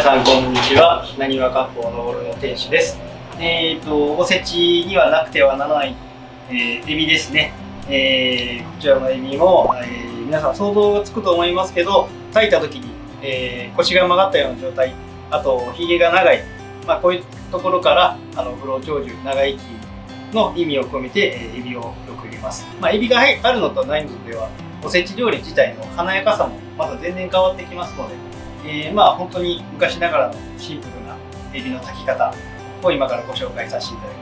さんこんにちは。なにわ割烹のオルの店主です。おせちにはなくてはならない、エビですね。こちらのエビも、皆さん想像がつくと思いますけど、炊いた時に、腰が曲がったような状態、あとひげが長い、こういうところから不老長寿、長生きの意味を込めて、エビをよく入れます。エビがあるのとないのでは、おせち料理自体の華やかさもまた全然変わってきますので、本当に昔ながらのシンプルなエビの炊き方を今からご紹介させていただき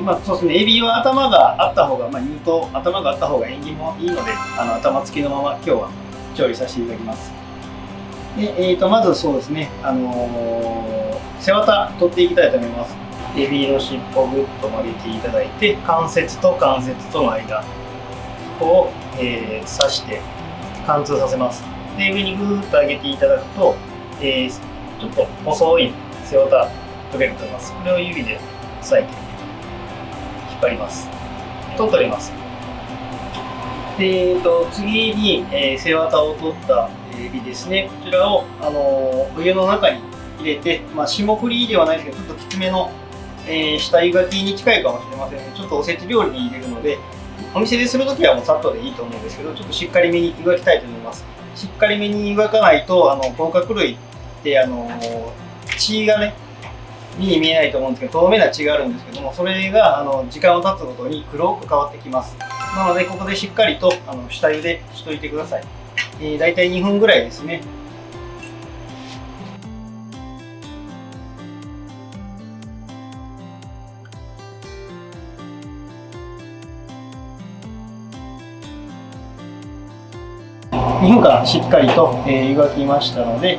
ます。そうですね、エビは頭があった方が、言うと頭があった方が縁起もいいので、頭付きのまま今日は調理させていただきます。でまずそうですね、背わた取っていきたいと思います。エビの尻尾をぐっと曲げていただいて、関節と関節との間を、刺して貫通させます。で上にぐーっと上げていただくと、ちょっと細い背わた取れると思います。これを指で押さえて引っ張りますと取れます。で次に、背わたを取ったエビですね。こちらを、お湯の中に入れて、霜降りではないですけど、ちょっときつめの、下湯がきに近いかもしれませんね。ちょっとおせち料理に入れるので、お店でするときはもうさっとでいいと思うんですけど、ちょっとしっかりめに湯がきたいと思います。しっかりめに湯がかないと、甲殻類って血がね、目に見えないと思うんですけど、透明な血があるんですけども、それが時間を経つごとに黒く変わってきます。なので、ここでしっかりと下茹でしといてください。だいたい2分ぐらいですね。2分間しっかりと、湯がきましたので、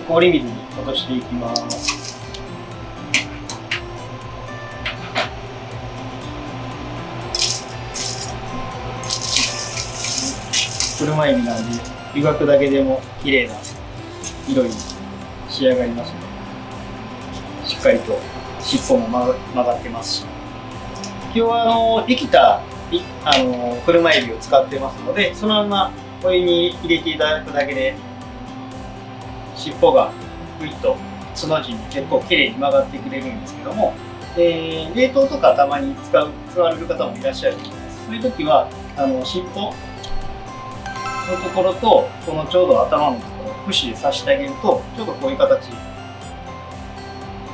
氷水に落としていきます。車エビなんで湯がくだけでも綺麗な色に仕上がりますので、しっかりと尻尾も曲がってますし、今日は生きた車エビを使ってますので、そのままお湯に入れていただくだけで尻尾がぐいっとつの字に結構綺麗に曲がってくれるんですけども、冷凍とかたまに使われる方もいらっしゃると思います。そういう時は尻尾のところとこのちょうど頭のところを串で刺してあげるとちょっとこういう形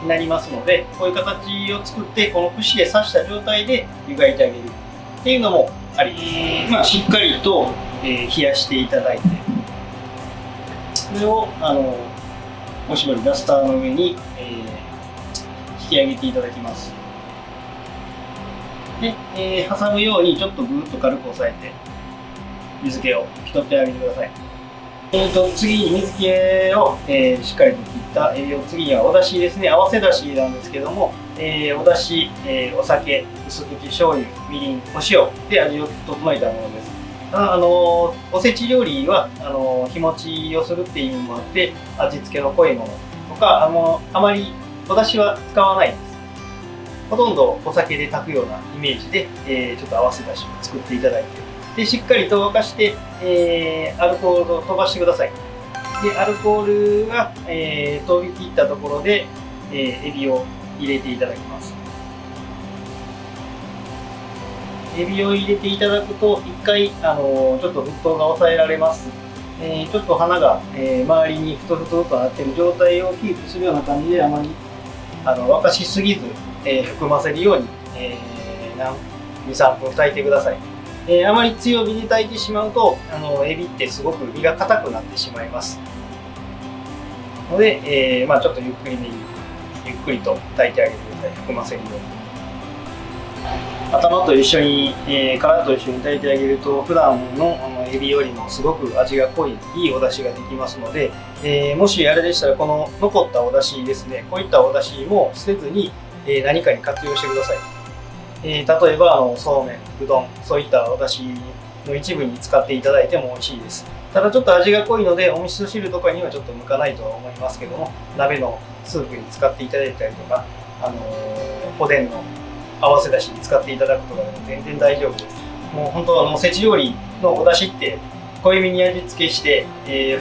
になりますので、こういう形を作ってこの串で刺した状態で湯がいてあげるっていうのもありです。しっかりと冷やしていただいて、これをおしぼりダスターの上に、引き上げていただきます。で、挟むようにちょっとぐーっと軽く押さえて水気を拭き取ってあげてください。次に水気を、しっかりと切ったエビを、次にはお出汁ですね。合わせ出汁なんですけども、お出汁、お酒、薄口醤油、みりん、お塩で味を整えたものです。おせち料理は日持ちをするっていう意味もあって、味付けの濃いものとかあまりお出汁は使わないです。ほとんどお酒で炊くようなイメージで、ちょっと合わせ出汁を作っていただいて、でしっかりと沸かして、アルコールを飛ばしてください。でアルコールが、飛び切ったところで、エビを入れていただきます。エビを入れていただくと1回ちょっと沸騰が抑えられます。ちょっと花が、周りにふとふととなっている状態をキープするような感じで、あまり沸かしすぎず、含ませるように、2、3分炊いてください。あまり強火で炊いてしまうとエビってすごく身が硬くなってしまいますので、ちょっとゆっくりめにゆっくりと炊いてあげてください。含ませるように頭と一緒に、殻と一緒に炊いてあげると普段のエビよりもすごく味が濃いいいお出汁ができますので、もしあれでしたらこの残ったお出汁ですね、こういったお出汁も捨てずに、何かに活用してください。例えばそうめん、うどん、そういったお出汁の一部に使っていただいても美味しいです。ただちょっと味が濃いのでお味噌汁とかにはちょっと向かないとは思いますけども、鍋のスープに使っていただいたりとか、おでんの合わせだしに使っていただくとかでも全然大丈夫です。もう本当おせち料理のお出汁って濃いめに味付けして、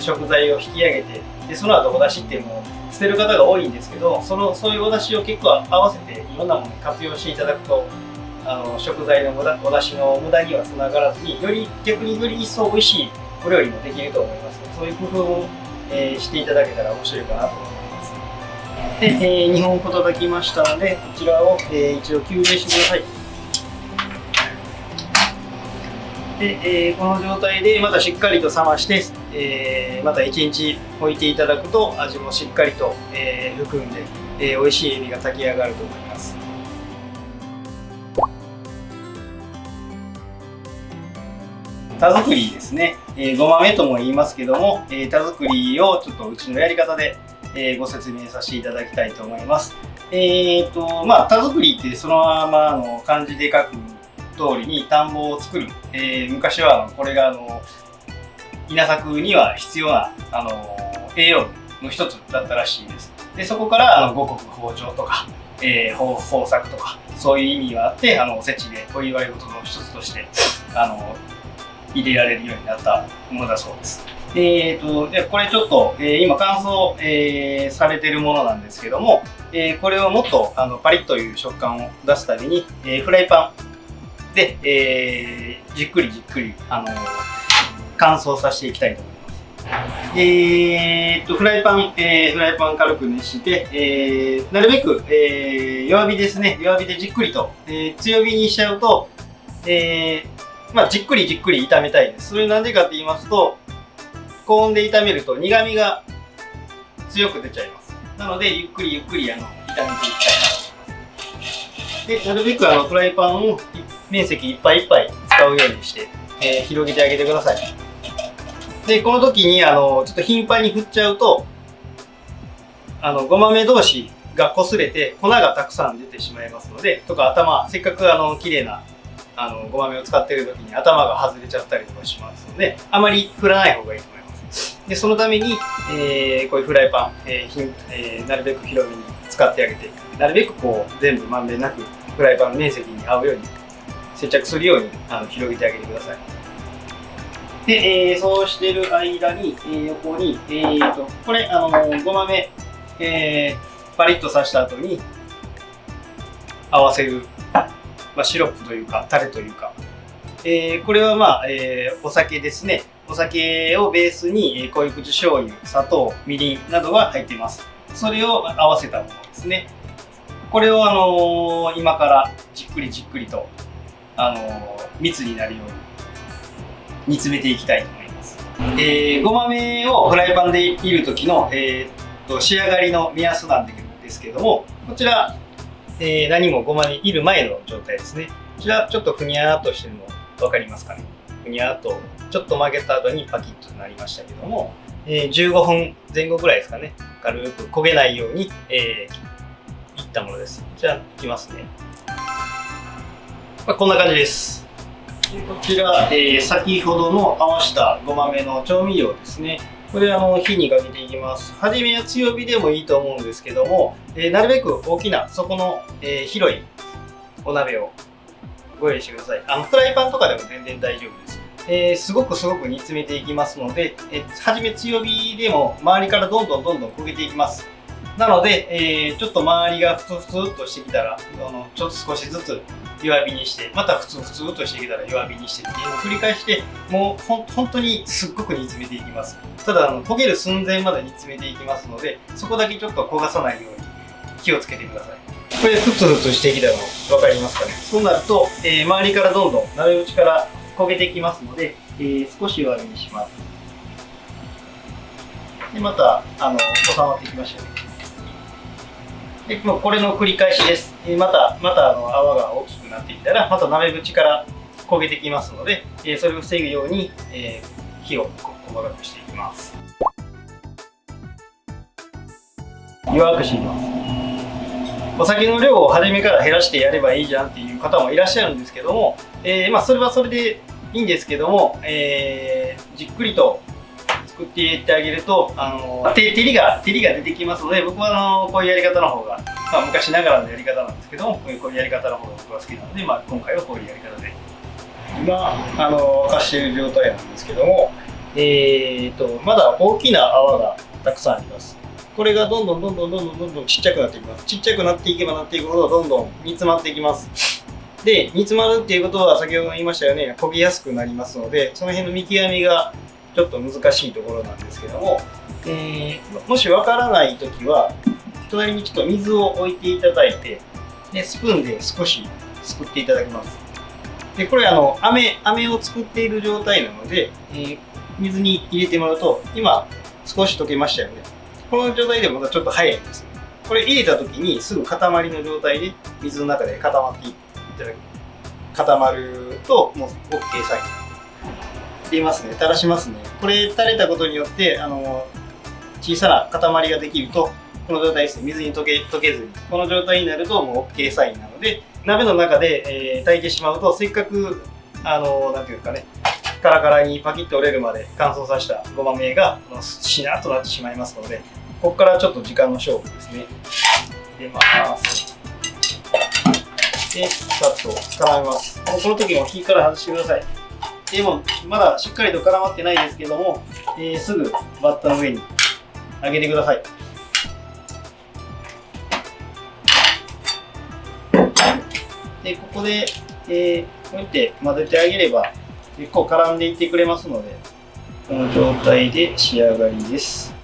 食材を引き上げてでその後お出汁ってもう捨てる方が多いんですけど、そういうお出汁を結構合わせていろんなものに活用していただくと、食材のお出汁の無駄にはつながらずに、逆により一層美味しいお料理もできると思いますので、そういう工夫を、していただけたら面白いかなと思います。で、2本ほど炊きましたので、こちらを、一度急冷してください。で、この状態でまたしっかりと冷まして、また1日置いていただくと味もしっかりと、含んで、美味しいエビが炊き上がると思います。田作りですね、ごまめとも言いますけども、田作りをちょっとうちのやり方で、ご説明させていただきたいと思います。田作りってそのままの漢字で書く通りに田んぼを作る、昔はこれが稲作には必要な栄養の一つだったらしいです。でそこから五穀豊穣とか、豊作とかそういう意味があって、おせちでお祝い事の一つとして入れられるようになったものだそうです。でこれちょっと、今乾燥、されているものなんですけども、これをもっとパリッという食感を出すために、フライパンで、じっくり乾燥させていきたいと思います。フライパン軽く熱して、なるべく、弱火ですね。弱火でじっくりと、強火にしちゃうと、じっくり炒めたいです。それなんでかって言いますと、高温で炒めると苦味が強く出ちゃいます。なのでゆっくり炒めていきたいと思います。でなるべくフライパンを面積いっぱいいっぱい使うようにして、広げてあげてください。でこの時にちょっと頻繁に振っちゃうとごまめ同士が擦れて粉がたくさん出てしまいますので、とかせっかく綺麗なごまめを使っている時に頭が外れちゃったりとかしますので、あまり振らない方がいいと思います。でそのために、こういうフライパン、なるべく広めに使ってあげて、なるべく全部まんべんなくフライパンの面積に合うように接着するように広げてあげてください。で、そうしている間に、横に、これごまめ、パリッとさした後に合わせる、シロップというかタレというか、これはお酒ですね。お酒をベースに濃い口醤油、砂糖、みりんなどが入っています。それを合わせたものですね。これを今からじっくりと密になるように煮詰めていきたいと思います。ごまめをフライパンでいる時の、仕上がりの目安なんですけども、こちら、何もごまにいる前の状態ですね。こちらちょっとふにゃーっとしてるの分かりますかね。ふにゃーっとちょっと曲げた後にパキッとなりましたけども、15分前後ぐらいですかね。軽く焦げないように、いったものです。じゃあいきますね。こんな感じです。でこちら、先ほどの合わせたごまめの調味料ですね。これ火にかけていきます。初めは強火でもいいと思うんですけども、なるべく大きな底の、広いお鍋をご用意してください。フライパンとかでも全然大丈夫です。すごく煮詰めていきますので、初め強火でも周りからどんどん焦げていきます。なので、ちょっと周りがふつふつっとしてきたらちょっと少しずつ弱火にして、またふつふつっとしてきたら弱火にしてっていうのを繰り返して、もう本当にすっごく煮詰めていきます。ただ焦げる寸前まで煮詰めていきますので、そこだけちょっと焦がさないように気をつけてください。これふつふつしてきたの分かりますかね。そうなると、周りからどんどん鍋打ちから焦げてきますので、少し弱火にします。でまた収まってきましたね。でもうこれの繰り返しです。また泡が大きくなってきたらまた鍋縁から焦げてきますので、それを防ぐように、火を細かくしていきます。弱くしていきます。お酒の量を初めから減らしてやればいいじゃんっていう方もいらっしゃるんですけども、それはそれでいいんですけども、じっくりと作っていってあげると照りが出てきますので、僕はこういうやり方の方が、昔ながらのやり方なんですけども、こういうやり方の方が僕は好きなので、今回はこういうやり方で今沸かしている状態なんですけども、まだ大きな泡がたくさんあります。これがどんどんちっちゃくなっていきます。ちっちゃくなっていけばなっていくほどどんどん煮詰まっていきます。で、煮詰まるっていうことは先ほど言いましたよね、焦げやすくなりますので、その辺の見極めがちょっと難しいところなんですけども、もしわからないときは、隣にちょっと水を置いていただいて、でスプーンで少しすくっていただきます。で、これ飴を作っている状態なので、水に入れてもらうと、今少し溶けましたよね。この状態でもまだちょっと早いんです。これ入れた時にすぐ塊の状態で水の中で固まっていただく。固まるともう OK サイン。入れますね。垂らしますね。これ垂れたことによって小さな塊ができると、この状態ですね。水に溶けずに。この状態になるともう OK サインなので、鍋の中で、炊いてしまうと、せっかくなんていうかね、カラカラにパキッと折れるまで乾燥させたごまめがしなっとなってしまいますので、ここからちょっと時間の勝負ですね。入れます。で、さっと絡めます。この時も火から外してください。でも、まだしっかりと絡まってないですけども、すぐバットの上に上げてください。で、ここで、こうやって混ぜてあげれば、結構絡んでいってくれますので、この状態で仕上がりです。